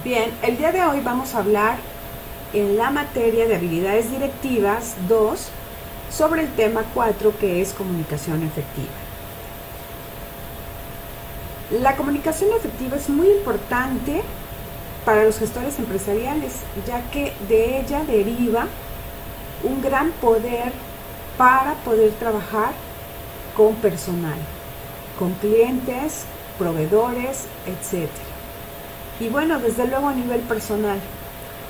Bien, el día de hoy vamos a hablar en la materia de habilidades directivas 2 sobre el tema 4, que es comunicación efectiva. La comunicación efectiva es muy importante para los gestores empresariales, ya que de ella deriva un gran poder para poder trabajar con personal, con clientes, proveedores, etc. Y bueno, desde luego a nivel personal,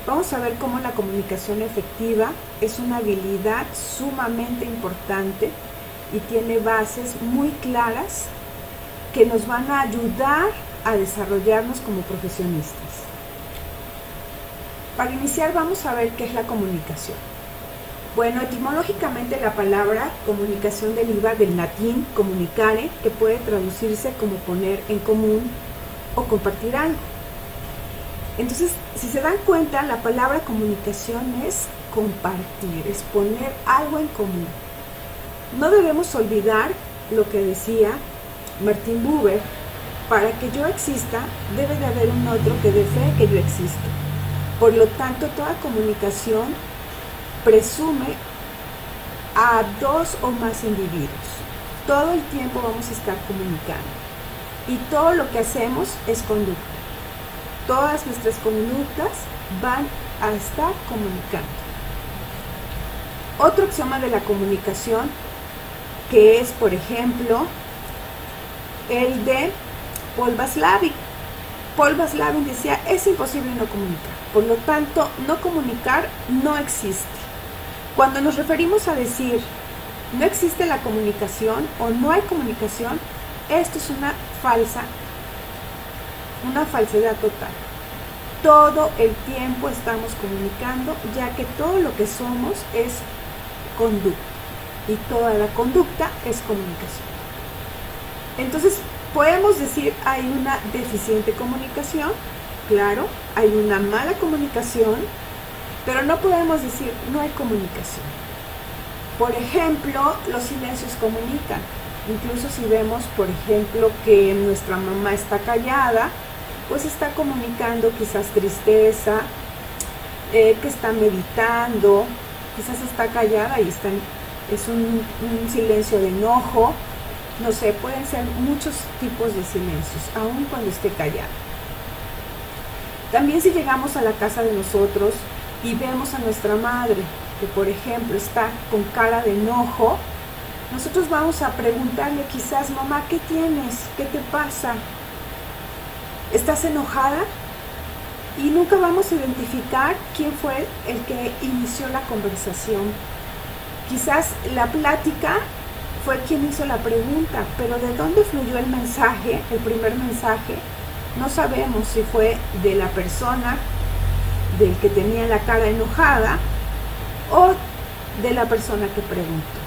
vamos a ver cómo la comunicación efectiva es una habilidad sumamente importante y tiene bases muy claras que nos van a ayudar a desarrollarnos como profesionistas. Para iniciar vamos a ver qué es la comunicación. Bueno, etimológicamente la palabra comunicación deriva del latín comunicare, que puede traducirse como poner en común o compartir algo. Entonces, si se dan cuenta, la palabra comunicación es compartir, es poner algo en común. No debemos olvidar lo que decía Martin Buber: para que yo exista, debe de haber un otro que dé fe que yo existo. Por lo tanto, toda comunicación presume a dos o más individuos. Todo el tiempo vamos a estar comunicando. Y todo lo que hacemos es conducta. Todas nuestras conductas van a estar comunicando. Otro axioma de la comunicación, que es, por ejemplo, el de Paul Watzlawick. Paul Watzlawick decía: es imposible no comunicar. Por lo tanto, no comunicar no existe. Cuando nos referimos a decir no existe la comunicación o no hay comunicación, esto es una falsedad total. Todo el tiempo estamos comunicando, ya que todo lo que somos es conducta y toda la conducta es comunicación. Entonces, podemos decir hay una deficiente comunicación, claro, hay una mala comunicación, pero no podemos decir no hay comunicación. Por ejemplo, los silencios comunican. Incluso si vemos, por ejemplo, que nuestra mamá está callada, pues está comunicando quizás tristeza, que está meditando, quizás está callada y es un silencio de enojo. No sé, pueden ser muchos tipos de silencios, aun cuando esté callada. También si llegamos a la casa de nosotros y vemos a nuestra madre, que por ejemplo está con cara de enojo, nosotros vamos a preguntarle quizás: mamá, ¿qué tienes? ¿Qué te pasa? ¿Estás enojada? Y nunca vamos a identificar quién fue el que inició la conversación. Quizás la plática fue quien hizo la pregunta, pero de dónde fluyó el mensaje, el primer mensaje, no sabemos si fue de la persona, del que tenía la cara enojada, o de la persona que preguntó.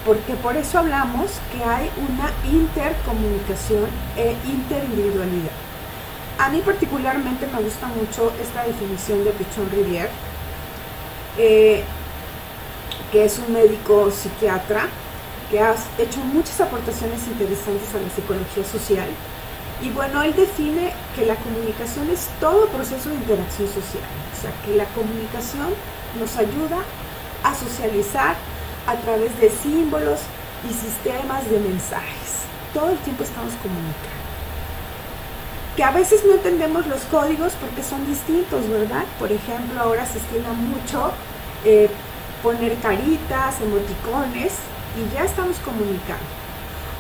Porque por eso hablamos que hay una intercomunicación e interindividualidad. A mí particularmente me gusta mucho esta definición de Pichon Rivière, que es un médico psiquiatra que ha hecho muchas aportaciones interesantes a la psicología social. Y bueno, él define que la comunicación es todo proceso de interacción social. O sea, que la comunicación nos ayuda a socializar a través de símbolos y sistemas de mensajes. Todo el tiempo estamos comunicando. Que a veces no entendemos los códigos porque son distintos, ¿verdad? Por ejemplo, ahora se estila mucho poner caritas, emoticones, y ya estamos comunicando.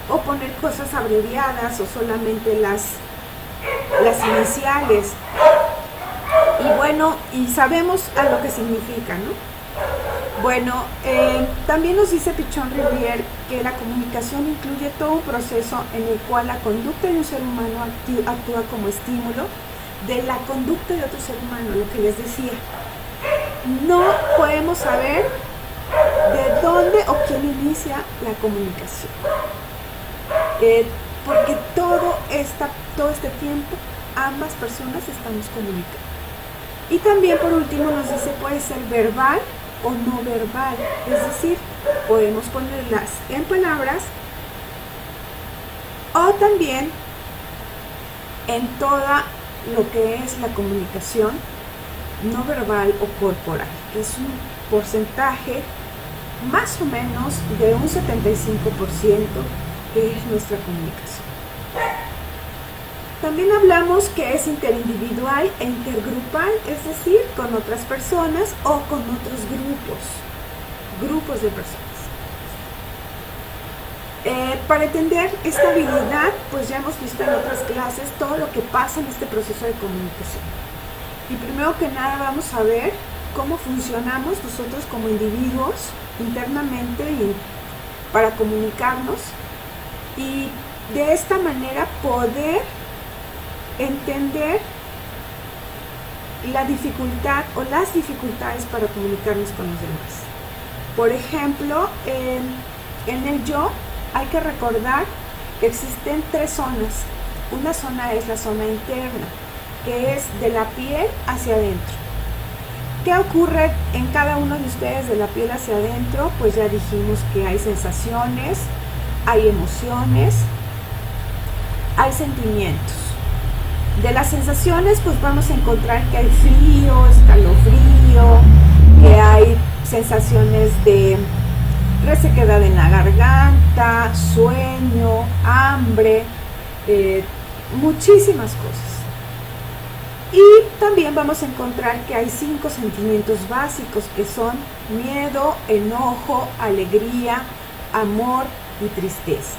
O poner cosas abreviadas o solamente las iniciales. Y bueno, y sabemos a lo que significa, ¿no? Bueno, también nos dice Pichon Rivière que la comunicación incluye todo un proceso en el cual la conducta de un ser humano actúa como estímulo de la conducta de otro ser humano, lo que les decía. No podemos saber de dónde o quién inicia la comunicación. Porque todo este tiempo ambas personas estamos comunicando. Y también por último nos dice puede ser verbal o no verbal, es decir, podemos ponerlas en palabras o también en toda lo que es la comunicación no verbal o corporal, que es un porcentaje más o menos de un 75% que es nuestra comunicación. También hablamos que es interindividual e intergrupal, es decir, con otras personas o con otros grupos de personas. Para entender esta habilidad, pues ya hemos visto en otras clases todo lo que pasa en este proceso de comunicación. Y primero que nada vamos a ver cómo funcionamos nosotros como individuos internamente y para comunicarnos y de esta manera poder entender la dificultad o las dificultades para comunicarnos con los demás. Por ejemplo, en el yo hay que recordar que existen 3 zonas. Una zona es la zona interna, que es de la piel hacia adentro. ¿Qué ocurre en cada uno de ustedes de la piel hacia adentro? Pues ya dijimos que hay sensaciones, hay emociones, hay sentimientos. De las sensaciones, pues vamos a encontrar que hay frío, escalofrío, que hay sensaciones de resequedad en la garganta, sueño, hambre, muchísimas cosas. Y también vamos a encontrar que hay 5 sentimientos básicos que son miedo, enojo, alegría, amor y tristeza.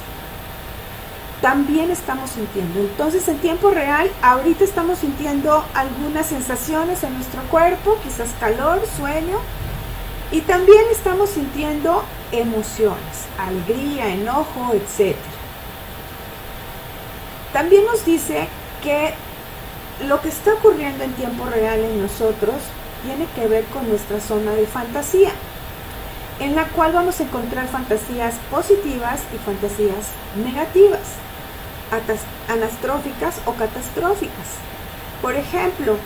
También estamos sintiendo. Entonces, en tiempo real, ahorita estamos sintiendo algunas sensaciones en nuestro cuerpo, quizás calor, sueño, y también estamos sintiendo emociones, alegría, enojo, etc. También nos dice que lo que está ocurriendo en tiempo real en nosotros tiene que ver con nuestra zona de fantasía, en la cual vamos a encontrar fantasías positivas y fantasías negativas, anastróficas o catastróficas. Por ejemplo,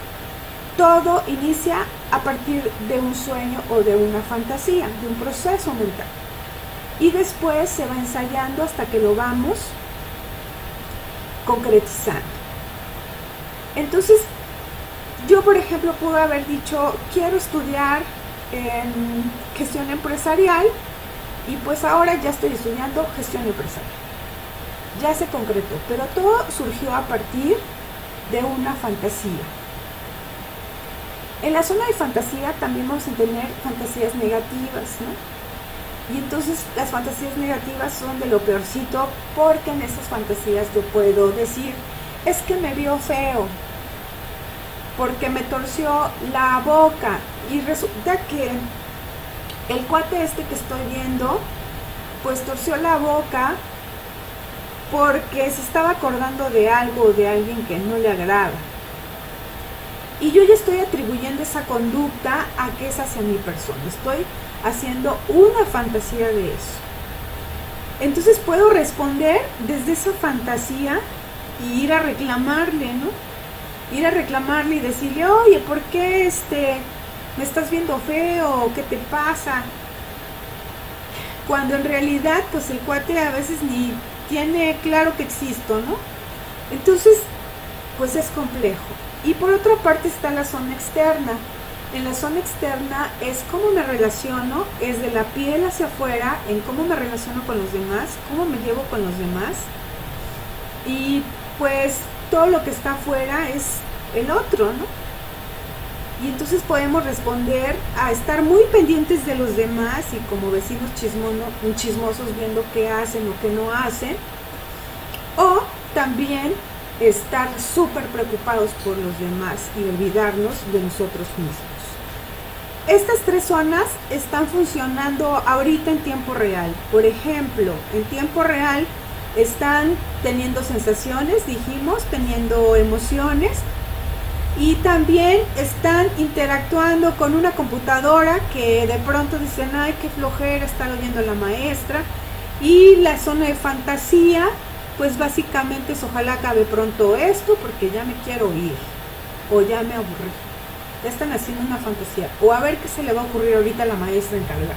todo inicia a partir de un sueño o de una fantasía, de un proceso mental. Y después se va ensayando hasta que lo vamos concretizando. Entonces, yo por ejemplo pude haber dicho, quiero estudiar en gestión empresarial y pues ahora ya estoy estudiando gestión empresarial. Ya se concretó, pero todo surgió a partir de una fantasía. En la zona de fantasía también vamos a tener fantasías negativas, ¿no? Y entonces las fantasías negativas son de lo peorcito, porque en esas fantasías yo puedo decir, es que me vio feo, porque me torció la boca, y resulta que el cuate este que estoy viendo, pues torció la boca porque se estaba acordando de algo o de alguien que no le agrada. Y yo ya estoy atribuyendo esa conducta a que es hacia mi persona. Estoy haciendo una fantasía de eso. Entonces puedo responder desde esa fantasía y ir a reclamarle, ¿no? Ir a reclamarle y decirle, oye, ¿por qué me estás viendo feo? ¿Qué te pasa? Cuando en realidad, pues el cuate a veces ni tiene claro que existo, ¿no? Entonces, pues es complejo. Y por otra parte está la zona externa. En la zona externa es cómo me relaciono, es de la piel hacia afuera, en cómo me relaciono con los demás, cómo me llevo con los demás. Y pues todo lo que está afuera es el otro, ¿no? Y entonces podemos responder a estar muy pendientes de los demás y como vecinos chismosos viendo qué hacen o qué no hacen. O también estar súper preocupados por los demás y olvidarnos de nosotros mismos. Estas 3 zonas están funcionando ahorita en tiempo real. Por ejemplo, en tiempo real están teniendo sensaciones, dijimos, teniendo emociones y también están interactuando con una computadora que de pronto dicen, ay, qué flojera estar oyendo a la maestra. Y la zona de fantasía, pues básicamente es ojalá acabe pronto esto porque ya me quiero ir o ya me aburrí. Ya están haciendo una fantasía o a ver qué se le va a ocurrir ahorita a la maestra encargada.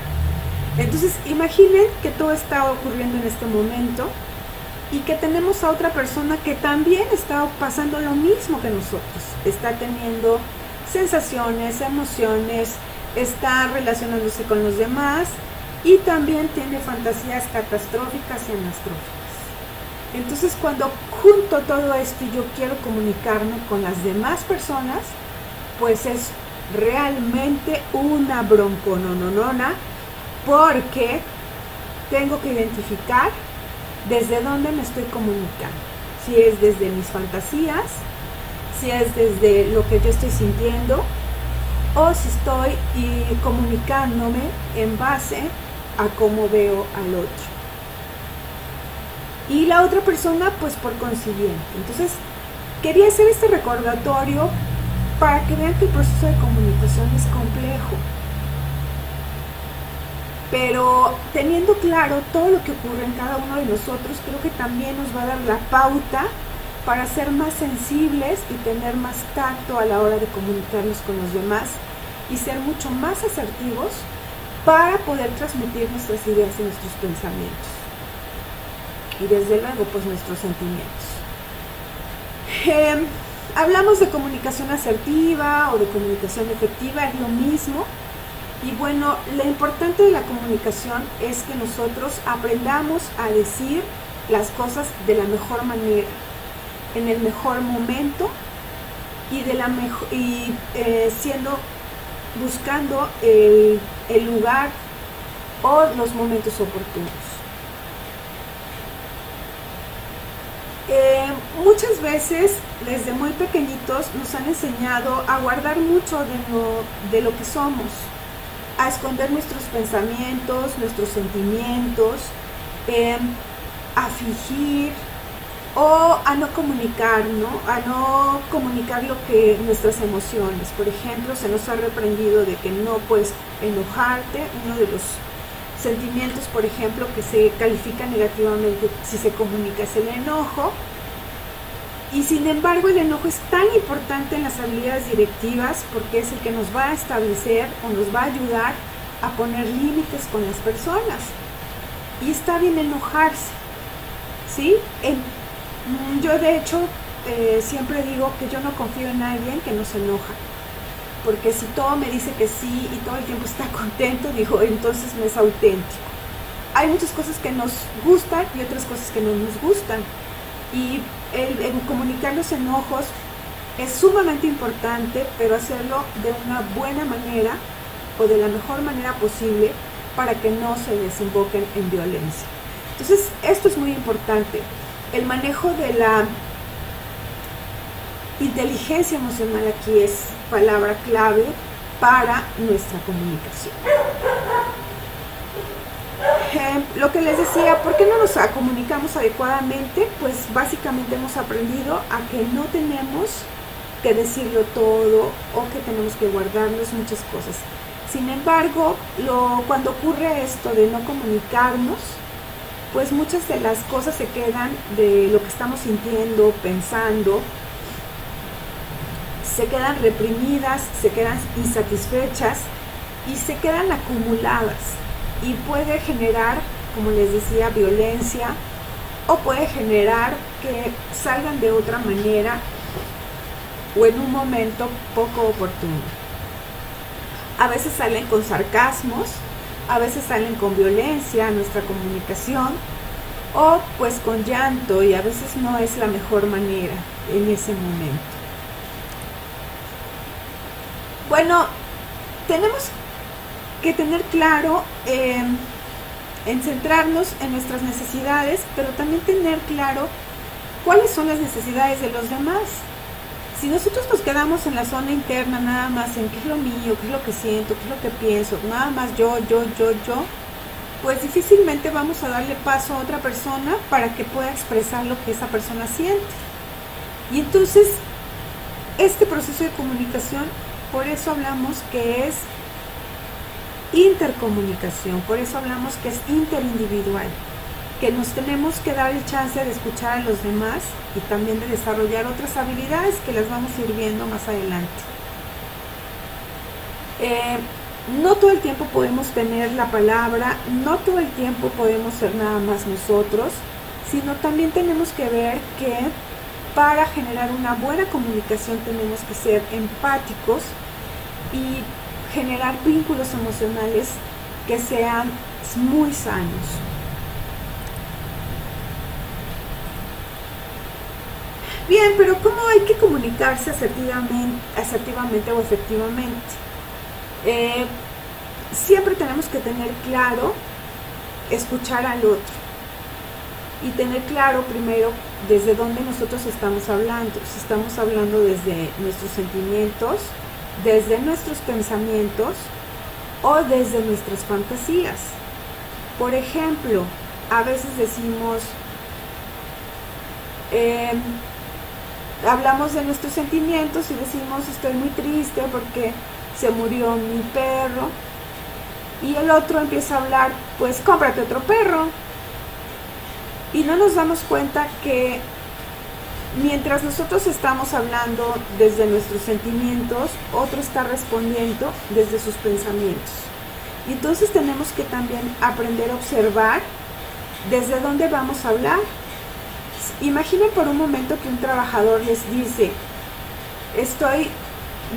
Entonces imaginen que todo está ocurriendo en este momento y que tenemos a otra persona que también está pasando lo mismo que nosotros, está teniendo sensaciones, emociones, está relacionándose con los demás y también tiene fantasías catastróficas y anastróficas. Entonces, cuando junto todo esto y yo quiero comunicarme con las demás personas, pues es realmente una bronconononona, porque tengo que identificar desde dónde me estoy comunicando. Si es desde mis fantasías, si es desde lo que yo estoy sintiendo, o si estoy comunicándome en base a cómo veo al otro. Y la otra persona, pues por consiguiente. Entonces, quería hacer este recordatorio para que vean que el proceso de comunicación es complejo. Pero teniendo claro todo lo que ocurre en cada uno de nosotros, creo que también nos va a dar la pauta para ser más sensibles y tener más tacto a la hora de comunicarnos con los demás y ser mucho más asertivos para poder transmitir nuestras ideas y nuestros pensamientos. Y desde luego, pues nuestros sentimientos. Hablamos de comunicación asertiva o de comunicación efectiva, es lo mismo. Y bueno, lo importante de la comunicación es que nosotros aprendamos a decir las cosas de la mejor manera, en el mejor momento y buscando el lugar o los momentos oportunos. Muchas veces desde muy pequeñitos nos han enseñado a guardar mucho de lo que somos, a esconder nuestros pensamientos, nuestros sentimientos, a fingir o a no comunicar, ¿no? A no comunicar nuestras emociones. Por ejemplo, se nos ha reprendido de que no puedes enojarte. Uno de los sentimientos, por ejemplo, que se califica negativamente si se comunica es el enojo. Y sin embargo, el enojo es tan importante en las habilidades directivas porque es el que nos va a establecer o nos va a ayudar a poner límites con las personas. Y está bien enojarse, ¿sí? Yo de hecho siempre digo que yo no confío en alguien que no se enoja. Porque si todo me dice que sí y todo el tiempo está contento, digo, entonces no es auténtico. Hay muchas cosas que nos gustan y otras cosas que no nos gustan. Y el comunicar los enojos es sumamente importante, pero hacerlo de una buena manera o de la mejor manera posible para que no se desemboquen en violencia. Entonces, esto es muy importante. El manejo de la inteligencia emocional aquí es palabra clave para nuestra comunicación. Lo que les decía, ¿por qué no nos comunicamos adecuadamente? Pues básicamente hemos aprendido a que no tenemos que decirlo todo o que tenemos que guardarnos muchas cosas. Sin embargo, cuando ocurre esto de no comunicarnos, pues muchas de las cosas se quedan de lo que estamos sintiendo, pensando, se quedan reprimidas, se quedan insatisfechas y se quedan acumuladas. Y puede generar, como les decía, violencia o puede generar que salgan de otra manera o en un momento poco oportuno. A veces salen con sarcasmos, a veces salen con violencia a nuestra comunicación o pues con llanto y a veces no es la mejor manera en ese momento. Bueno, tenemos que tener claro en centrarnos en nuestras necesidades, pero también tener claro cuáles son las necesidades de los demás. Si nosotros nos quedamos en la zona interna nada más en qué es lo mío, qué es lo que siento, qué es lo que pienso, nada más yo, pues difícilmente vamos a darle paso a otra persona para que pueda expresar lo que esa persona siente. Y entonces, este proceso de comunicación, por eso hablamos que es intercomunicación, por eso hablamos que es interindividual, que nos tenemos que dar el chance de escuchar a los demás y también de desarrollar otras habilidades que las vamos a ir viendo más adelante. No todo el tiempo podemos tener la palabra, no todo el tiempo podemos ser nada más nosotros. sino también tenemos que ver que para generar una buena comunicación tenemos que ser empáticos y generar vínculos emocionales que sean muy sanos. Bien, pero ¿cómo hay que comunicarse asertivamente o efectivamente? Siempre tenemos que tener claro escuchar al otro y tener claro primero desde dónde nosotros estamos hablando. Si estamos hablando desde nuestros sentimientos, desde nuestros pensamientos o desde nuestras fantasías. Por ejemplo, a veces decimos, hablamos de nuestros sentimientos y decimos estoy muy triste porque se murió mi perro, y el otro empieza a hablar, pues cómprate otro perro, y no nos damos cuenta que mientras nosotros estamos hablando desde nuestros sentimientos, otro está respondiendo desde sus pensamientos. Y entonces tenemos que también aprender a observar desde dónde vamos a hablar. Imaginen por un momento que un trabajador les dice,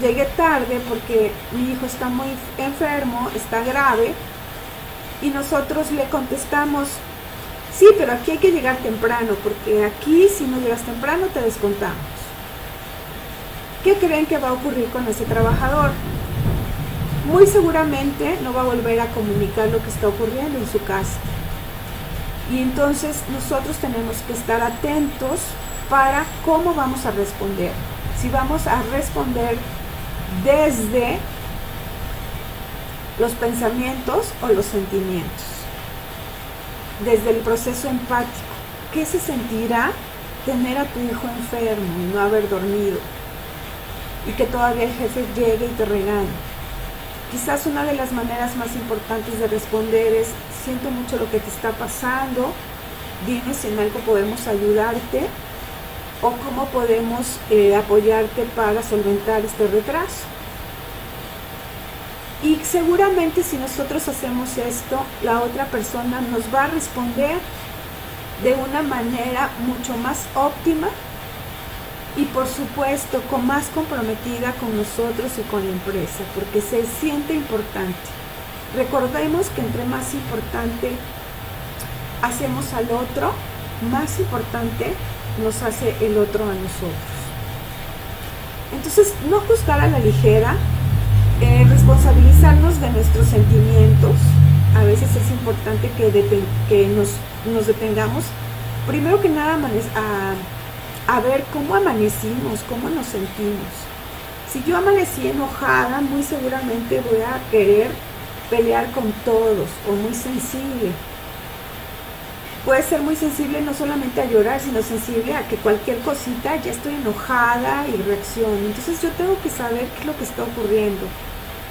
llegué tarde porque mi hijo está muy enfermo, está grave, y nosotros le contestamos, sí, pero aquí hay que llegar temprano, porque aquí si no llegas temprano te descontamos. ¿Qué creen que va a ocurrir con ese trabajador? Muy seguramente no va a volver a comunicar lo que está ocurriendo en su casa. Y entonces nosotros tenemos que estar atentos para cómo vamos a responder. Si vamos a responder desde los pensamientos o los sentimientos. Desde el proceso empático. ¿Qué se sentirá tener a tu hijo enfermo y no haber dormido? Y que todavía el jefe llegue y te regañe. Quizás una de las maneras más importantes de responder es, siento mucho lo que te está pasando, dime si en algo podemos ayudarte o cómo podemos apoyarte para solventar este retraso. Y seguramente si nosotros hacemos esto, la otra persona nos va a responder de una manera mucho más óptima y por supuesto con más comprometida con nosotros y con la empresa, porque se siente importante. Recordemos que entre más importante hacemos al otro, más importante nos hace el otro a nosotros. Entonces, no juzgar a la ligera, responsabilizarnos de nuestros sentimientos. A veces es importante que nos detengamos, primero que nada, a ver cómo amanecimos, cómo nos sentimos. Si yo amanecí enojada, muy seguramente voy a querer pelear con todos, o muy sensible. Puede ser muy sensible no solamente a llorar, sino sensible a que cualquier cosita ya estoy enojada y reacciono. Entonces yo tengo que saber qué es lo que está ocurriendo.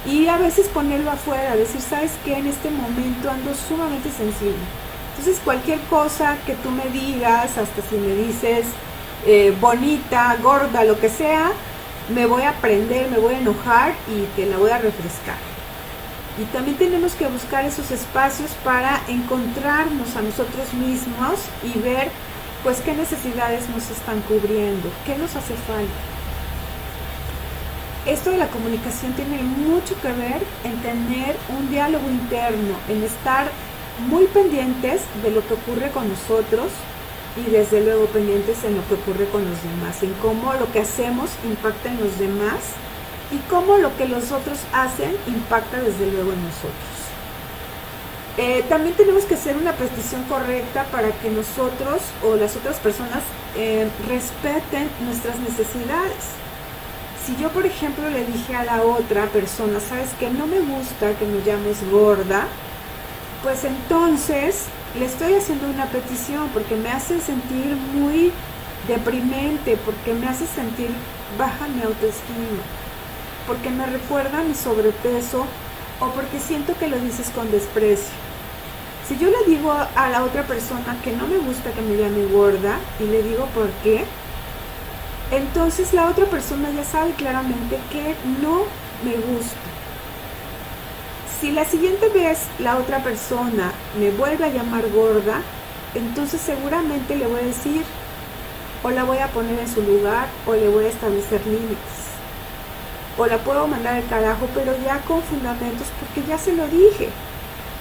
Y a veces ponerlo afuera, decir, ¿sabes qué? En este momento ando sumamente sensible. Entonces cualquier cosa que tú me digas, hasta si me dices bonita, gorda, lo que sea, me voy a prender, me voy a enojar y te la voy a refrescar. Y también tenemos que buscar esos espacios para encontrarnos a nosotros mismos y ver pues qué necesidades nos están cubriendo, qué nos hace falta. Esto de la comunicación tiene mucho que ver en tener un diálogo interno, en estar muy pendientes de lo que ocurre con nosotros y desde luego pendientes en lo que ocurre con los demás, en cómo lo que hacemos impacta en los demás y cómo lo que los otros hacen impacta desde luego en nosotros. También tenemos que hacer una petición correcta para que nosotros o las otras personas respeten nuestras necesidades. Si yo, por ejemplo, le dije a la otra persona, ¿sabes qué? No me gusta que me llames gorda, pues entonces le estoy haciendo una petición porque me hace sentir muy deprimente, porque me hace sentir baja mi autoestima, porque me recuerda mi sobrepeso o porque siento que lo dices con desprecio. Si yo le digo a la otra persona que no me gusta que me llame gorda y le digo por qué, entonces la otra persona ya sabe claramente que no me gusta. Si la siguiente vez la otra persona me vuelve a llamar gorda, entonces seguramente le voy a decir, o la voy a poner en su lugar, o le voy a establecer límites, o la puedo mandar al carajo, pero ya con fundamentos, porque ya se lo dije.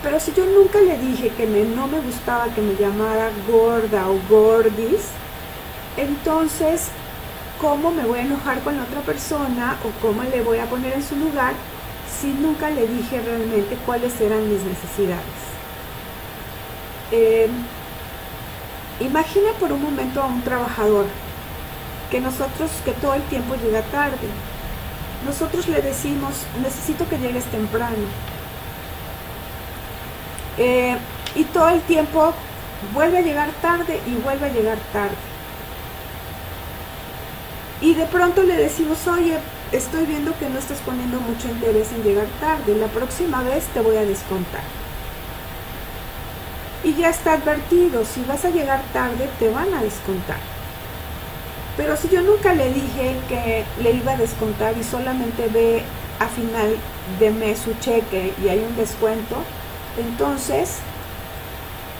Pero si yo nunca le dije que no me gustaba que me llamara gorda o gordis, entonces, ¿cómo me voy a enojar con la otra persona o cómo le voy a poner en su lugar si nunca le dije realmente cuáles eran mis necesidades? Imagina por un momento a un trabajador que todo el tiempo llega tarde. Nosotros le decimos, necesito que llegues temprano. Y todo el tiempo vuelve a llegar tarde y vuelve a llegar tarde. Y de pronto le decimos, oye, estoy viendo que no estás poniendo mucho interés en llegar tarde, la próxima vez te voy a descontar. Y ya está advertido, si vas a llegar tarde te van a descontar. Pero si yo nunca le dije que le iba a descontar y solamente ve a final de mes su cheque y hay un descuento, entonces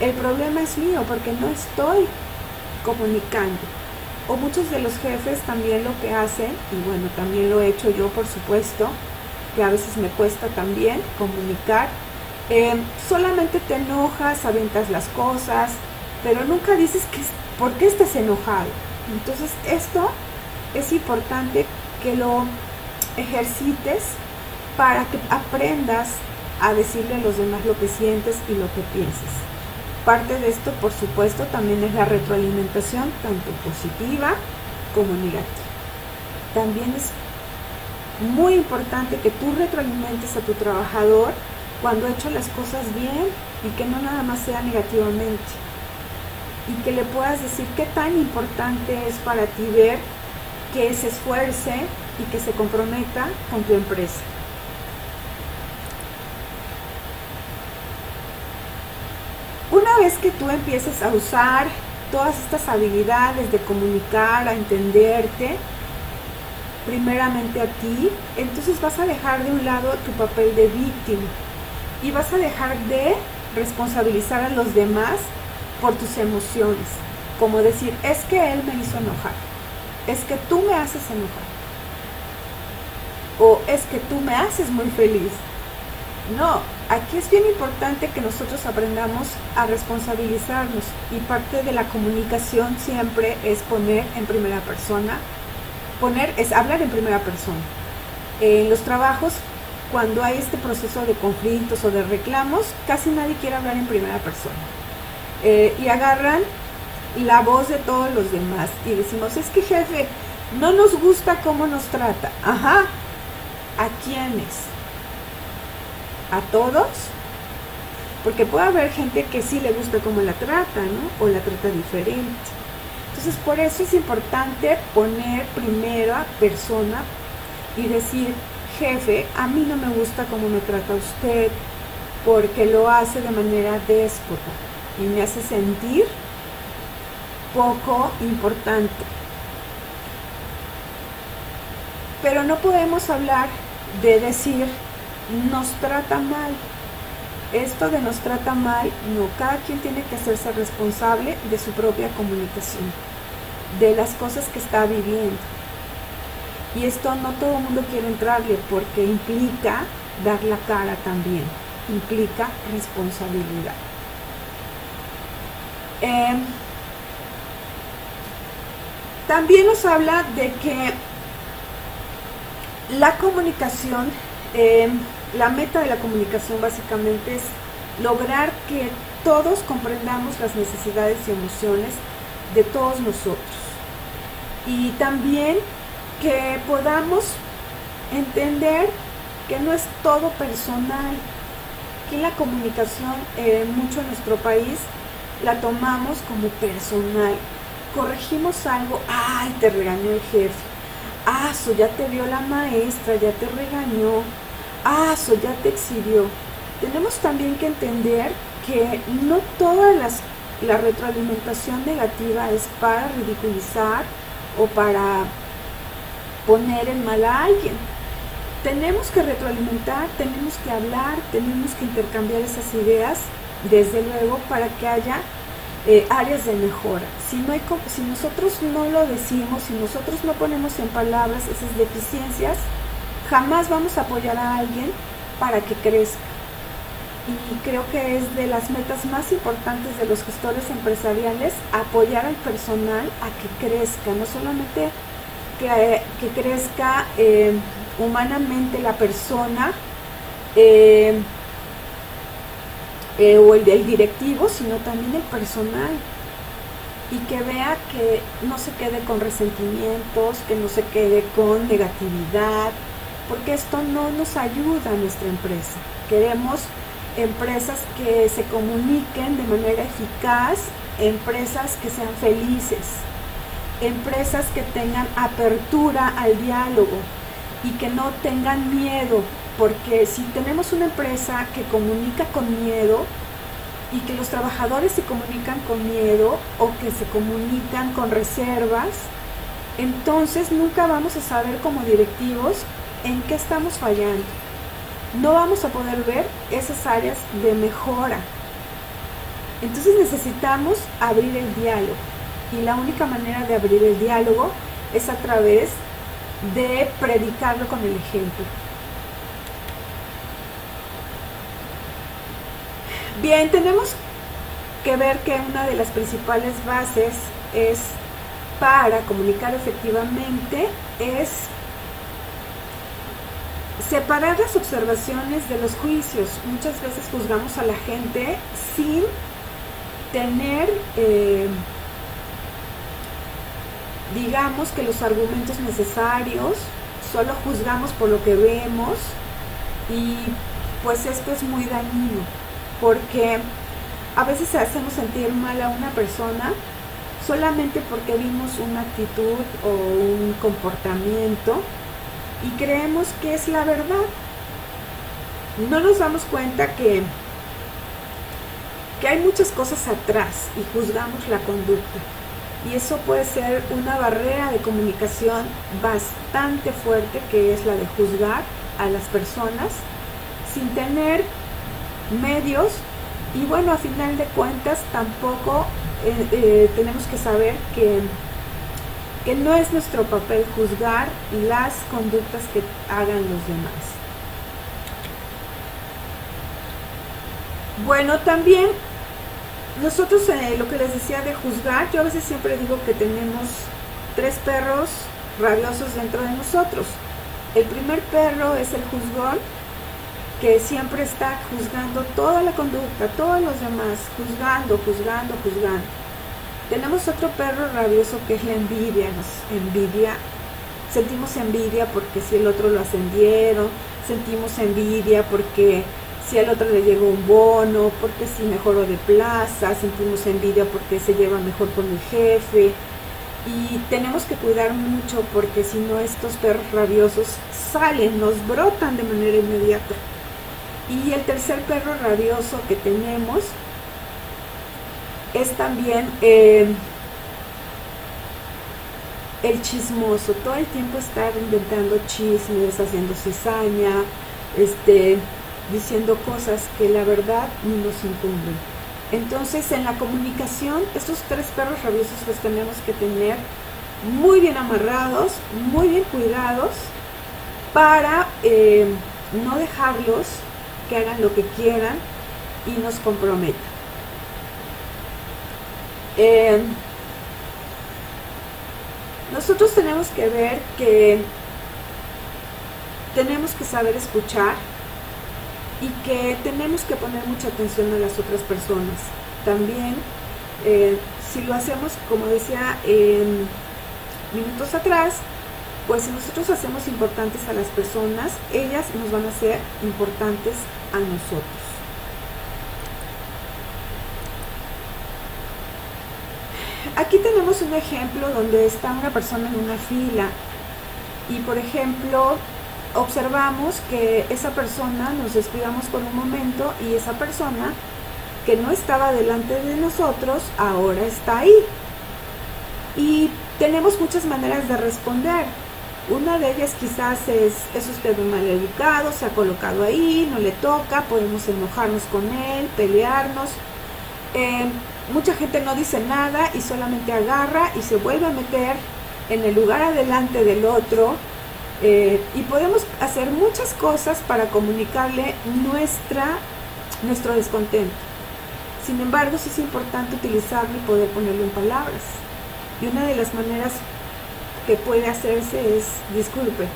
el problema es mío porque no estoy comunicando. O muchos de los jefes también lo que hacen, y bueno, también lo he hecho yo por supuesto, que a veces me cuesta también comunicar, solamente te enojas, aventas las cosas, pero nunca dices por qué estás enojado. Entonces esto es importante que lo ejercites para que aprendas a decirle a los demás lo que sientes y lo que piensas. Parte de esto, por supuesto, también es la retroalimentación, tanto positiva como negativa. También es muy importante que tú retroalimentes a tu trabajador cuando ha hecho las cosas bien y que no nada más sea negativamente. Y que le puedas decir qué tan importante es para ti ver que se esfuerce y que se comprometa con tu empresa. Una vez que tú empieces a usar todas estas habilidades de comunicar, a entenderte, primeramente a ti, entonces vas a dejar de un lado tu papel de víctima y vas a dejar de responsabilizar a los demás por tus emociones, como decir, es que él me hizo enojar, es que tú me haces enojar, o es que tú me haces muy feliz. No, aquí es bien importante que nosotros aprendamos a responsabilizarnos, y parte de la comunicación siempre es poner en primera persona, es hablar en primera persona. En los trabajos, cuando hay este proceso de conflictos o de reclamos, casi nadie quiere hablar en primera persona. Y agarran la voz de todos los demás y decimos, es que jefe, no nos gusta cómo nos trata. Ajá, ¿a quiénes? ¿A todos? Porque puede haber gente que sí le gusta cómo la trata, ¿no? O la trata diferente. Entonces, por eso es importante poner primera persona y decir, jefe, a mí no me gusta cómo me trata usted, porque lo hace de manera déspota y me hace sentir poco importante. Pero no podemos hablar de decir, nos trata mal. Esto de nos trata mal, no, cada quien tiene que hacerse responsable de su propia comunicación, de las cosas que está viviendo. Y esto no todo el mundo quiere entrarle porque implica dar la cara también, implica responsabilidad. También nos habla de que la comunicación, la meta de la comunicación básicamente es lograr que todos comprendamos las necesidades y emociones de todos nosotros. Y también que podamos entender que no es todo personal, que la comunicación mucho en nuestro país la tomamos como personal. Corregimos algo, ay, te regañó el jefe, ya te vio la maestra, ya te regañó, ya te exhibió. Tenemos también que entender que no toda la retroalimentación negativa es para ridiculizar o para poner en mal a alguien. Tenemos que retroalimentar, tenemos que hablar, tenemos que intercambiar esas ideas, desde luego, para que haya áreas de mejora. Si nosotros no lo decimos, si nosotros no ponemos en palabras esas deficiencias, jamás vamos a apoyar a alguien para que crezca. Y creo que es de las metas más importantes de los gestores empresariales, apoyar al personal a que crezca, no solamente que crezca humanamente la persona o el directivo, sino también el personal, y que vea que no se quede con resentimientos, que no se quede con negatividad, porque esto no nos ayuda a nuestra empresa. Queremos empresas que se comuniquen de manera eficaz, empresas que sean felices, empresas que tengan apertura al diálogo y que no tengan miedo, porque si tenemos una empresa que comunica con miedo y que los trabajadores se comunican con miedo o que se comunican con reservas, entonces nunca vamos a saber como directivos en qué estamos fallando. No vamos a poder ver esas áreas de mejora. Entonces necesitamos abrir el diálogo, y la única manera de abrir el diálogo es a través de predicarlo con el ejemplo. Bien, tenemos que ver que una de las principales bases es para comunicar efectivamente es separar las observaciones de los juicios. Muchas veces juzgamos a la gente sin tener, digamos que los argumentos necesarios, solo juzgamos por lo que vemos, y pues esto es muy dañino, porque a veces hacemos sentir mal a una persona solamente porque vimos una actitud o un comportamiento y creemos que es la verdad. No nos damos cuenta que hay muchas cosas atrás y juzgamos la conducta. Y eso puede ser una barrera de comunicación bastante fuerte, que es la de juzgar a las personas sin tener medios. Y bueno, a final de cuentas tampoco tenemos que saber que no es nuestro papel juzgar las conductas que hagan los demás. Bueno, también nosotros, lo que les decía de juzgar, yo a veces siempre digo que tenemos 3 perros rabiosos dentro de nosotros. El primer perro es el juzgón, que siempre está juzgando toda la conducta, todos los demás, juzgando. Tenemos otro perro rabioso que es la envidia. Sentimos envidia porque si el otro lo ascendieron, sentimos envidia porque si al otro le llegó un bono, porque si mejoró de plaza, sentimos envidia porque se lleva mejor con el jefe. Y tenemos que cuidar mucho, porque si no, estos perros rabiosos salen, nos brotan de manera inmediata. Y el tercer perro rabioso que tenemos es también el chismoso. Todo el tiempo estar inventando chismes, haciendo cizaña, diciendo cosas que la verdad ni nos incumben. Entonces, en la comunicación, estos 3 perros rabiosos los tenemos que tener muy bien amarrados, muy bien cuidados, para no dejarlos que hagan lo que quieran y nos comprometan. Nosotros tenemos que ver que tenemos que saber escuchar y que tenemos que poner mucha atención a las otras personas. También, si lo hacemos, como decía minutos atrás, pues si nosotros hacemos importantes a las personas, ellas nos van a hacer importantes a nosotros. Aquí tenemos un ejemplo donde está una persona en una fila y, por ejemplo, observamos que esa persona, nos descuidamos por un momento, y esa persona que no estaba delante de nosotros ahora está ahí. Y tenemos muchas maneras de responder. Una de ellas quizás es usted un mal educado, se ha colocado ahí, no le toca, podemos enojarnos con él, pelearnos. mucha gente no dice nada y solamente agarra y se vuelve a meter en el lugar adelante del otro, y podemos hacer muchas cosas para comunicarle nuestro descontento. Sin embargo, sí es importante utilizarlo y poder ponerlo en palabras. Y una de las maneras que puede hacerse es: disculpe,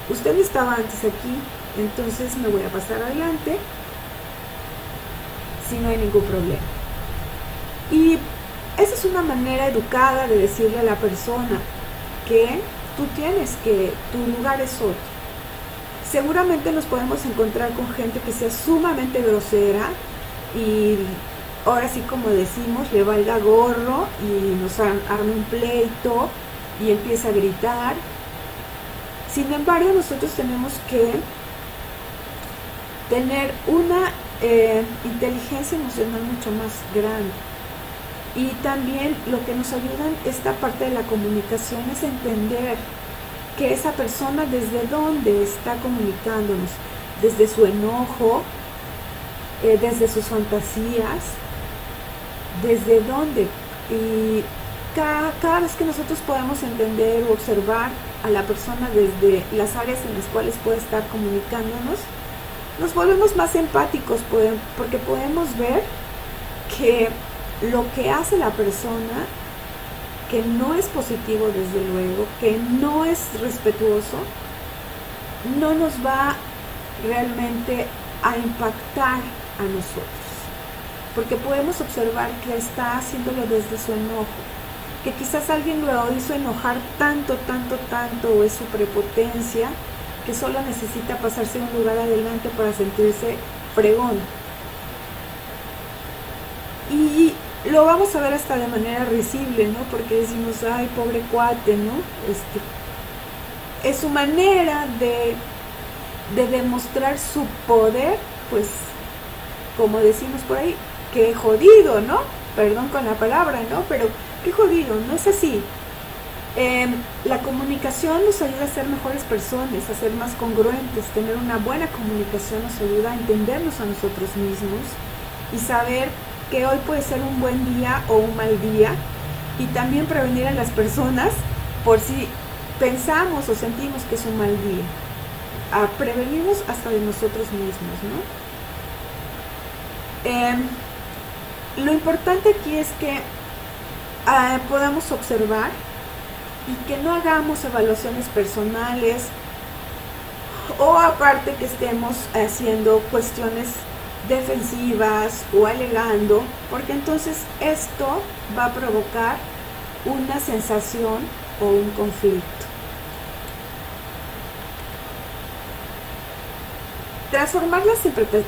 usted estaba antes aquí, entonces me voy a pasar adelante si no hay ningún problema. Y esa es una manera educada de decirle a la persona que tu lugar es otro. Seguramente nos podemos encontrar con gente que sea sumamente grosera y ahora sí, como decimos, le valga gorro y nos arme un pleito y empieza a gritar. Sin embargo, nosotros tenemos que tener una inteligencia emocional mucho más grande. Y también lo que nos ayuda en esta parte de la comunicación es entender que esa persona desde dónde está comunicándonos, desde su enojo, desde sus fantasías, desde dónde. Y cada vez que nosotros podamos entender o observar a la persona desde las áreas en las cuales puede estar comunicándonos, nos volvemos más empáticos, porque podemos ver que lo que hace la persona, que no es positivo desde luego, que no es respetuoso, no nos va realmente a impactar a nosotros, porque podemos observar que está haciéndolo desde su enojo, que quizás alguien lo hizo enojar tanto, o es su prepotencia, que solo necesita pasarse a un lugar adelante para sentirse fregón. Y lo vamos a ver hasta de manera risible, ¿no? Porque decimos: ay, pobre cuate, ¿no? Es su manera de demostrar su poder, pues, como decimos por ahí, qué jodido, ¿no? Perdón con la palabra, ¿no? Pero qué jodido, no es así. La comunicación nos ayuda a ser mejores personas, a ser más congruentes. Tener una buena comunicación nos ayuda a entendernos a nosotros mismos y saber que hoy puede ser un buen día o un mal día, y también prevenir a las personas por si pensamos o sentimos que es un mal día. Prevenimos hasta de nosotros mismos, ¿no? Lo importante aquí es que podamos observar y que no hagamos evaluaciones personales, o aparte que estemos haciendo cuestiones defensivas o alegando, porque entonces esto va a provocar una sensación o un conflicto. Transformar las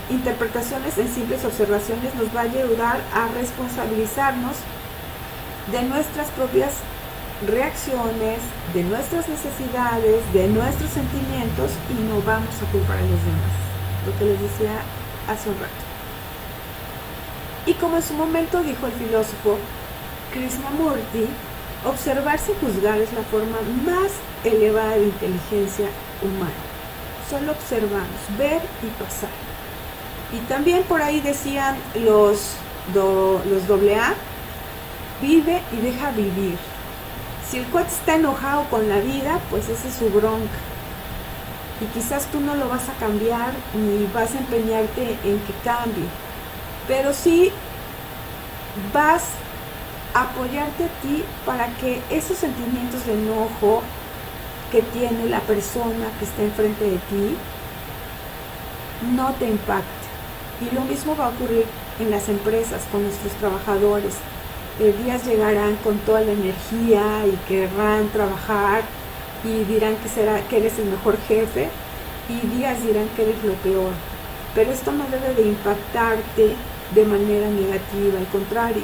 interpretaciones en simples observaciones nos va a ayudar a responsabilizarnos de nuestras propias reacciones, de nuestras necesidades, de nuestros sentimientos, y no vamos a culpar a los demás. Lo que les decía hace un rato. Y como en su momento dijo el filósofo Krishnamurti, observar sin juzgar es la forma más elevada de inteligencia humana. Solo observamos, ver y pasar. Y también por ahí decían los AA: vive y deja vivir. Si el cuate está enojado con la vida, pues esa es su bronca. Y quizás tú no lo vas a cambiar ni vas a empeñarte en que cambie, pero sí vas a apoyarte a ti para que esos sentimientos de enojo que tiene la persona que está enfrente de ti no te impacte. Y lo mismo va a ocurrir en las empresas con nuestros trabajadores. Días llegarán con toda la energía y querrán trabajar y dirán que eres el mejor jefe, y días dirán que eres lo peor. Pero esto no debe de impactarte de manera negativa, al contrario,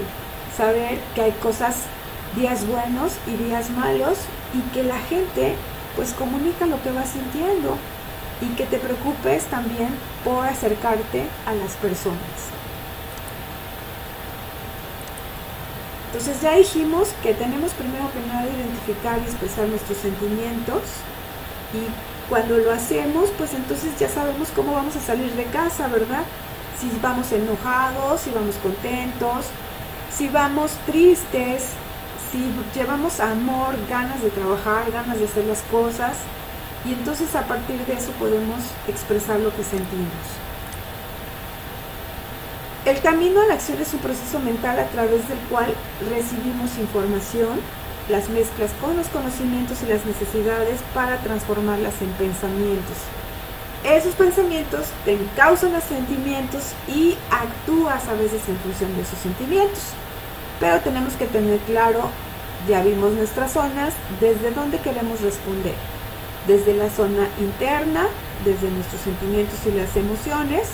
saber que hay días buenos y días malos, y que la gente pues comunica lo que va sintiendo, y que te preocupes también por acercarte a las personas. Entonces ya dijimos que tenemos primero que nada identificar y expresar nuestros sentimientos, y cuando lo hacemos, pues entonces ya sabemos cómo vamos a salir de casa, ¿verdad? Si vamos enojados, si vamos contentos, si vamos tristes, si llevamos amor, ganas de trabajar, ganas de hacer las cosas, y entonces a partir de eso podemos expresar lo que sentimos. El camino a la acción es un proceso mental a través del cual recibimos información, las mezclas con los conocimientos y las necesidades para transformarlas en pensamientos. Esos pensamientos te encausan a sentimientos y actúas a veces en función de esos sentimientos. Pero tenemos que tener claro, ya vimos nuestras zonas, desde dónde queremos responder. Desde la zona interna, desde nuestros sentimientos y las emociones,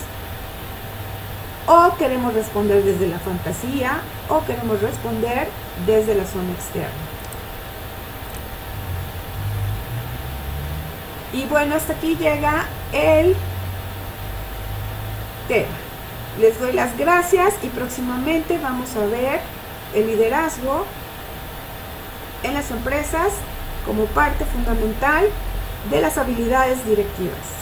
o queremos responder desde la fantasía, o queremos responder desde la zona externa. Y bueno, hasta aquí llega el tema. Les doy las gracias y próximamente vamos a ver el liderazgo en las empresas como parte fundamental de las habilidades directivas.